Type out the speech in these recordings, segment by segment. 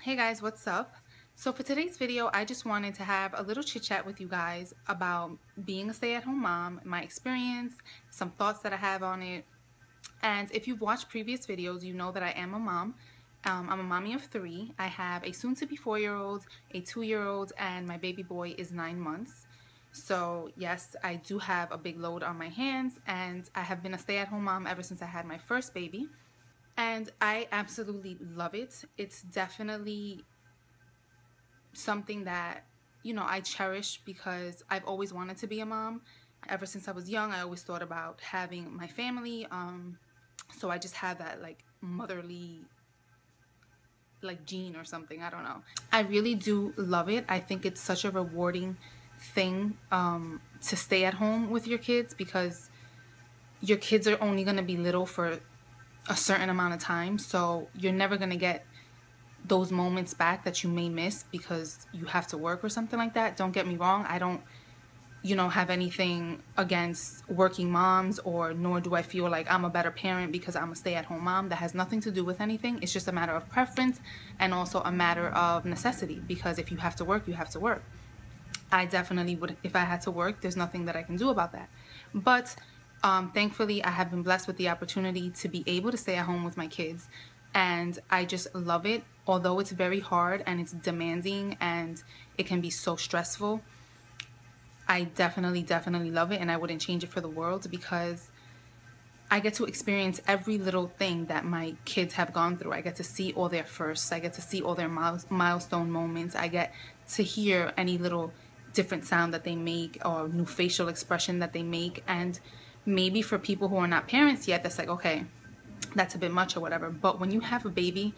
Hey guys, what's up? So for today's video, I just wanted to have a little chit chat with you guys about being a stay-at-home mom, my experience, some thoughts that I have on it. And if you've watched previous videos, you know that I am a mom. I'm a mommy of three. I have a soon-to-be 4-year-old, a 2-year-old, and my baby boy is 9 months. So yes, I do have a big load on my hands, and I have been a stay-at-home mom ever since I had my first baby. And I absolutely love it. It's definitely something that, I cherish because I've always wanted to be a mom. Ever since I was young, I always thought about having my family. So I just have that like motherly like gene or something. I don't know. I really do love it. I think it's such a rewarding thing to stay at home with your kids because your kids are only going to be little for a certain amount of time. So you're never going to get those moments back that you may miss because you have to work or something like that. Don't get me wrong. I don't, have anything against working moms, or nor do I feel like I'm a better parent because I'm a stay-at-home mom. That has nothing to do with anything. It's just a matter of preference and also a matter of necessity, because if you have to work, you have to work. I definitely would, if I had to work, there's nothing that I can do about that. But thankfully, I have been blessed with the opportunity to be able to stay at home with my kids. And I just love it. Although it's very hard and it's demanding and it can be so stressful, I definitely love it, and I wouldn't change it for the world because I get to experience every little thing that my kids have gone through. I get to see all their firsts. I get to see all their milestone moments. I get to hear any little different sound that they make or new facial expression that they make. And maybe for people who are not parents yet, that's like, okay, that's a bit much or whatever. But when you have a baby,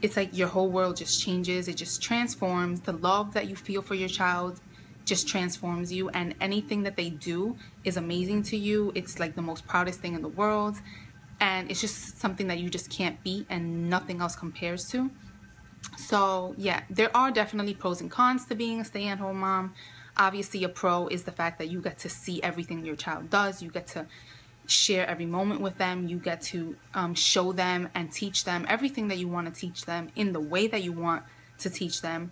it's like your whole world just changes. It just transforms. The love that you feel for your child just transforms you, and anything that they do is amazing to you. It's like the most proudest thing in the world, and it's just something that you just can't beat and nothing else compares to. So yeah, there are definitely pros and cons to being a stay-at-home mom. Obviously, a pro is the fact that you get to see everything your child does. You get to share every moment with them. You get to show them and teach them everything that you want to teach them in the way that you want to teach them.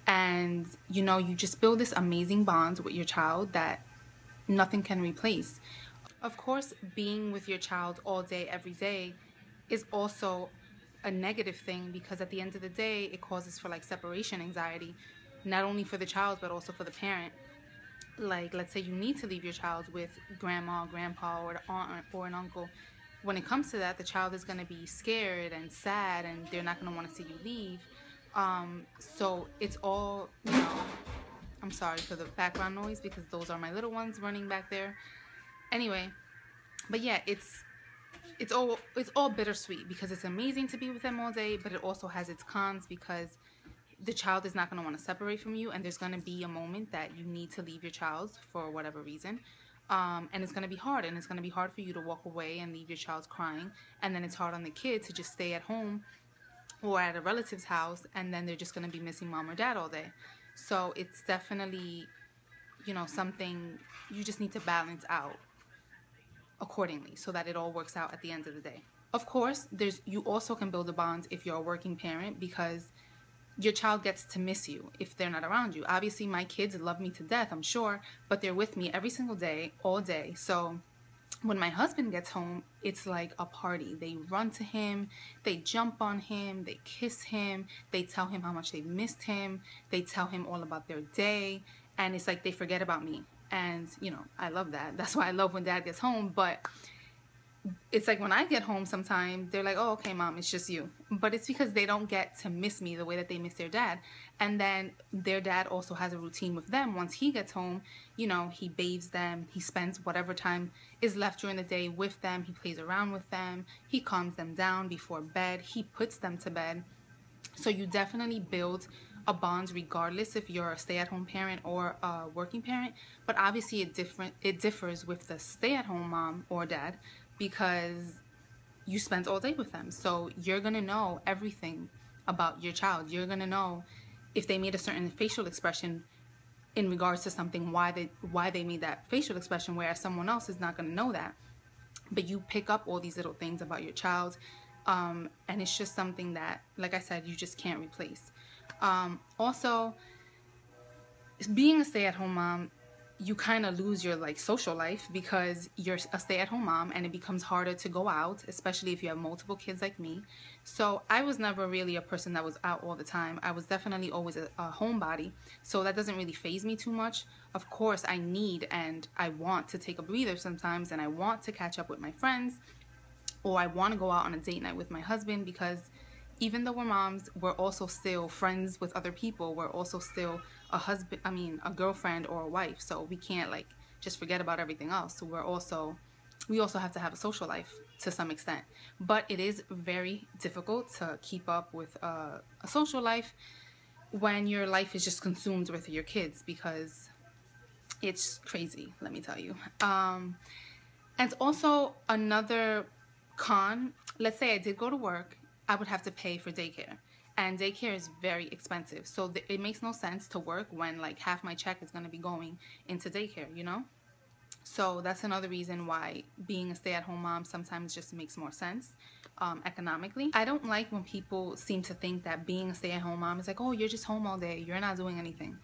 And you just build this amazing bond with your child that nothing can replace. Of course, being with your child all day, every day is also a negative thing, because at the end of the day, it causes for like separation anxiety, not only for the child, but also for the parent. Like, let's say you need to leave your child with grandma, grandpa, or an aunt or an uncle. When it comes to that, the child is going to be scared and sad, and they're not going to want to see you leave. So it's all, I'm sorry for the background noise because those are my little ones running back there. Anyway, but yeah, it's all bittersweet because it's amazing to be with them all day, but it also has its cons because the child is not going to want to separate from you, and there's going to be a moment that you need to leave your child for whatever reason. And it's going to be hard, and it's going to be hard for you to walk away and leave your child crying, and then it's hard on the kid to just stay at home or at a relative's house, and then they're just going to be missing mom or dad all day. So it's definitely, something you just need to balance out accordingly so that it all works out at the end of the day. Of course, you also can build a bond if you're a working parent, because your child gets to miss you if they're not around you. Obviously, my kids love me to death, I'm sure, but they're with me every single day, all day. So when my husband gets home, it's like a party. They run to him, they jump on him, they kiss him, they tell him how much they missed him, they tell him all about their day, and it's like they forget about me. And, I love that. That's why I love when dad gets home. But it's like when I get home sometime, they're like, oh, okay, mom, it's just you. But it's because they don't get to miss me the way that they miss their dad. And then their dad also has a routine with them. Once he gets home, he bathes them. He spends whatever time is left during the day with them. He plays around with them. He calms them down before bed. He puts them to bed. So you definitely build a bond regardless if you're a stay-at-home parent or a working parent. But obviously it differs with the stay-at-home mom or dad, because you spend all day with them. So you're going to know everything about your child. You're going to know if they made a certain facial expression in regards to something, why they made that facial expression, whereas someone else is not going to know that. But you pick up all these little things about your child, and it's just something that, like I said, you just can't replace. Also, being a stay-at-home mom, you kind of lose your like social life because you're a stay-at-home mom, and it becomes harder to go out, especially if you have multiple kids like me. So I was never really a person that was out all the time. I was definitely always a homebody, so that doesn't really faze me too much. Of course, I need and I want to take a breather sometimes, and I want to catch up with my friends, or I want to go out on a date night with my husband, because even though we're moms, we're also still friends with other people. We're also still a husband, a girlfriend or a wife. So we can't like just forget about everything else. So we also have to have a social life to some extent. But it is very difficult to keep up with a social life when your life is just consumed with your kids, because it's crazy, let me tell you. And also another con, let's say I did go to work, I would have to pay for daycare. And daycare is very expensive. So it makes no sense to work when like half my check is going to be going into daycare, you know? So that's another reason why being a stay-at-home mom sometimes just makes more sense economically. I don't like when people seem to think that being a stay-at-home mom is like, oh, you're just home all day, you're not doing anything.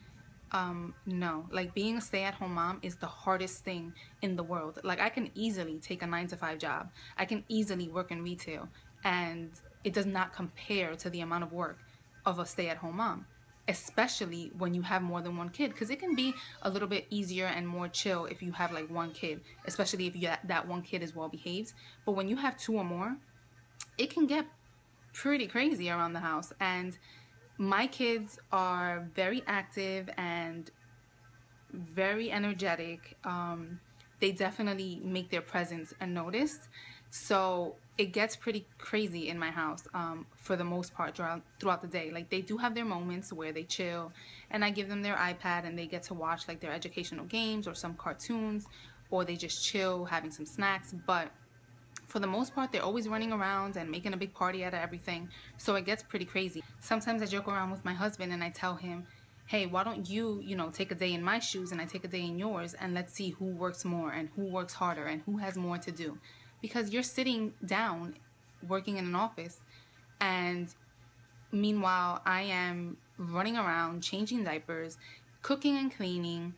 No, like being a stay-at-home mom is the hardest thing in the world. Like I can easily take a 9-to-5 job. I can easily work in retail, and it does not compare to the amount of work of a stay-at-home mom, especially when you have more than one kid, because it can be a little bit easier and more chill if you have like one kid, especially if that one kid is well behaved. But when you have two or more, it can get pretty crazy around the house. And my kids are very active and very energetic. They definitely make their presence unnoticed. So it gets pretty crazy in my house for the most part throughout the day. Like they do have their moments where they chill, and I give them their iPad and they get to watch like their educational games or some cartoons, or they just chill having some snacks. But for the most part, they're always running around and making a big party out of everything. So it gets pretty crazy. Sometimes I joke around with my husband and I tell him, hey, why don't you, take a day in my shoes and I take a day in yours, and let's see who works more and who works harder and who has more to do. Because you're sitting down working in an office, and meanwhile I am running around changing diapers, cooking and cleaning,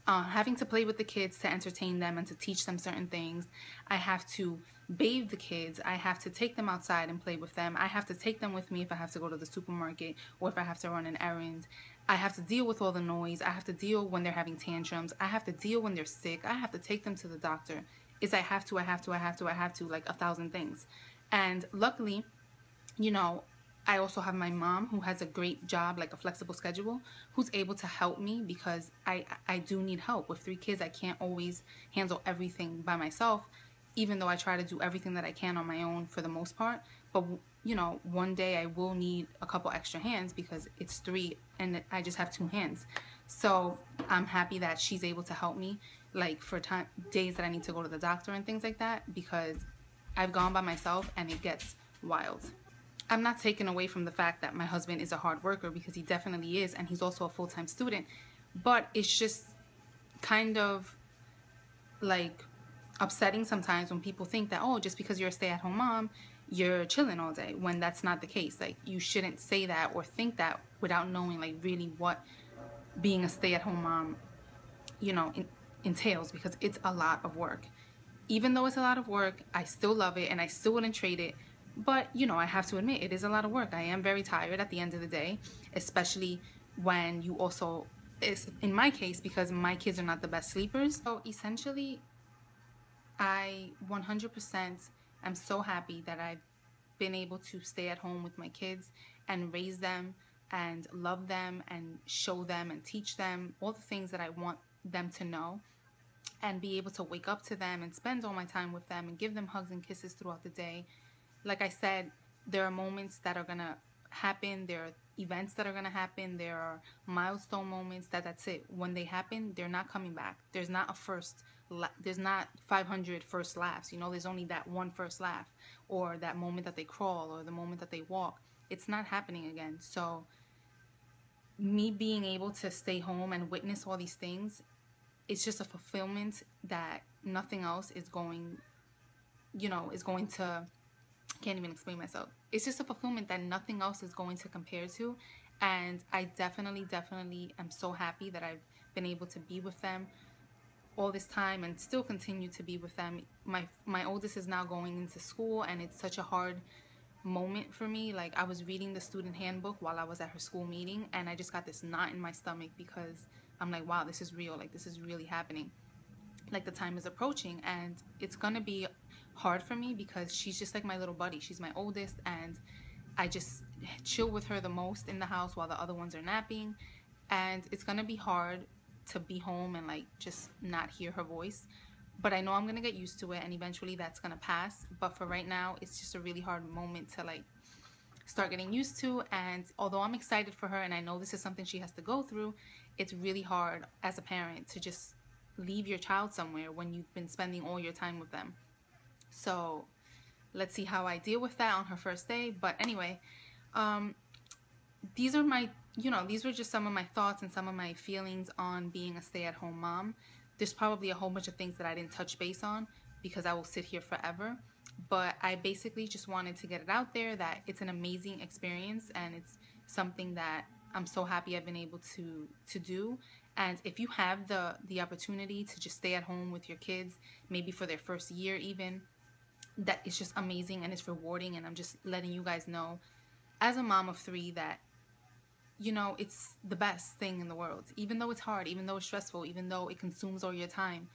having to play with the kids to entertain them and to teach them certain things. I have to bathe the kids. I have to take them outside and play with them. I have to take them with me if I have to go to the supermarket or if I have to run an errand. I have to deal with all the noise. I have to deal when they're having tantrums. I have to deal when they're sick. I have to take them to the doctor. I have to, like 1,000 things. And luckily, I also have my mom, who has a great job, like a flexible schedule, who's able to help me, because I do need help. With 3 kids, I can't always handle everything by myself, even though I try to do everything that I can on my own for the most part. But, one day I will need a couple extra hands because it's 3 and I just have 2 hands. So I'm happy that she's able to help me, like for days that I need to go to the doctor and things like that, because I've gone by myself and it gets wild. I'm not taking away from the fact that my husband is a hard worker, because he definitely is, and he's also a full-time student. But it's just kind of like upsetting sometimes when people think that, oh, just because you're a stay-at-home mom, you're chilling all day, when that's not the case. Like, you shouldn't say that or think that without knowing like really what being a stay-at-home mom, entails, because it's a lot of work. Even though it's a lot of work, I still love it and I still wouldn't trade it. But, I have to admit, it is a lot of work. I am very tired at the end of the day, especially when you also, in my case, because my kids are not the best sleepers. So essentially, I 100% am so happy that I've been able to stay at home with my kids and raise them and love them and show them and teach them all the things that I want them to know, and be able to wake up to them and spend all my time with them and give them hugs and kisses throughout the day. Like I said, there are moments that are going to happen. There are events that are going to happen. There are milestone moments that's it. When they happen, they're not coming back. There's not there's not 500 first laughs. There's only that one first laugh, or that moment that they crawl, or the moment that they walk. It's not happening again. So me being able to stay home and witness all these things, it's just a fulfillment that nothing else is going to, can't even explain myself. It's just a fulfillment that nothing else is going to compare to. And I definitely am so happy that I've been able to be with them all this time and still continue to be with them. My oldest is now going into school, and it's such a hard moment for me. Like, I was reading the student handbook while I was at her school meeting, and I just got this knot in my stomach because I'm like, wow, this is real. Like, this is really happening. Like, the time is approaching, and it's gonna be hard for me because she's just like my little buddy. She's my oldest, and I just chill with her the most in the house while the other ones are napping. And it's gonna be hard to be home and like just not hear her voice, but I know I'm gonna get used to it, and eventually that's gonna pass. But for right now, it's just a really hard moment to like start getting used to. And although I'm excited for her and I know this is something she has to go through, it's really hard as a parent to just leave your child somewhere when you've been spending all your time with them. So let's see how I deal with that on her first day. But anyway, these are my, these were just some of my thoughts and some of my feelings on being a stay-at-home mom. There's probably a whole bunch of things that I didn't touch base on because I will sit here forever. But I basically just wanted to get it out there that it's an amazing experience, and it's something that I'm so happy I've been able to do. And if you have the opportunity to just stay at home with your kids, maybe for their first year even, that is just amazing and it's rewarding. And I'm just letting you guys know, as a mom of 3, that it's the best thing in the world. Even though it's hard, even though it's stressful, even though it consumes all your time,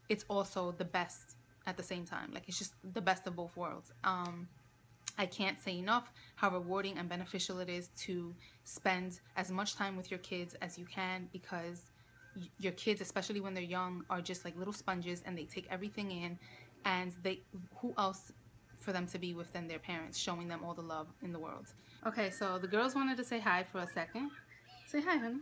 it's also the best at the same time. Like, it's just the best of both worlds. I can't say enough how rewarding and beneficial it is to spend as much time with your kids as you can, because your kids, especially when they're young, are just like little sponges and they take everything in, and who else for them to be with than their parents, showing them all the love in the world. Okay, so the girls wanted to say hi for a second. Say hi, honey.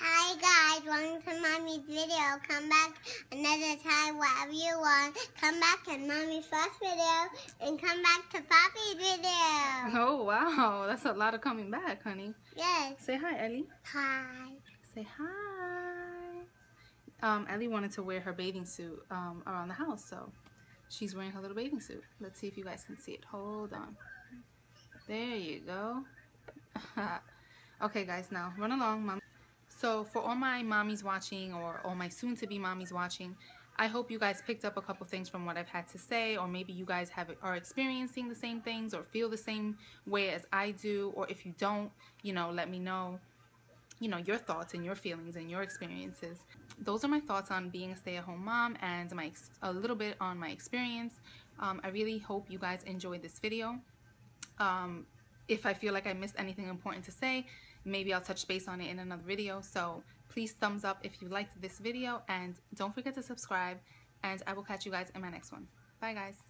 Hi guys, welcome to Mommy's video. Come back another time, whatever you want. Come back to Mommy's first video and come back to Papi's video. Oh, wow. That's a lot of coming back, honey. Yes. Say hi, Ellie. Hi. Say hi. Ellie wanted to wear her bathing suit around the house, so she's wearing her little bathing suit. Let's see if you guys can see it. Hold on. There you go. Okay, guys, now run along, Mom. So for all my mommies watching, or all my soon-to-be mommies watching, I hope you guys picked up a couple things from what I've had to say, or maybe you guys are experiencing the same things or feel the same way as I do. Or if you don't, let me know, your thoughts and your feelings and your experiences. Those are my thoughts on being a stay-at-home mom and a little bit on my experience. I really hope you guys enjoyed this video. If I feel like I missed anything important to say, maybe I'll touch base on it in another video. So please thumbs up if you liked this video, and don't forget to subscribe, and I will catch you guys in my next one. Bye guys.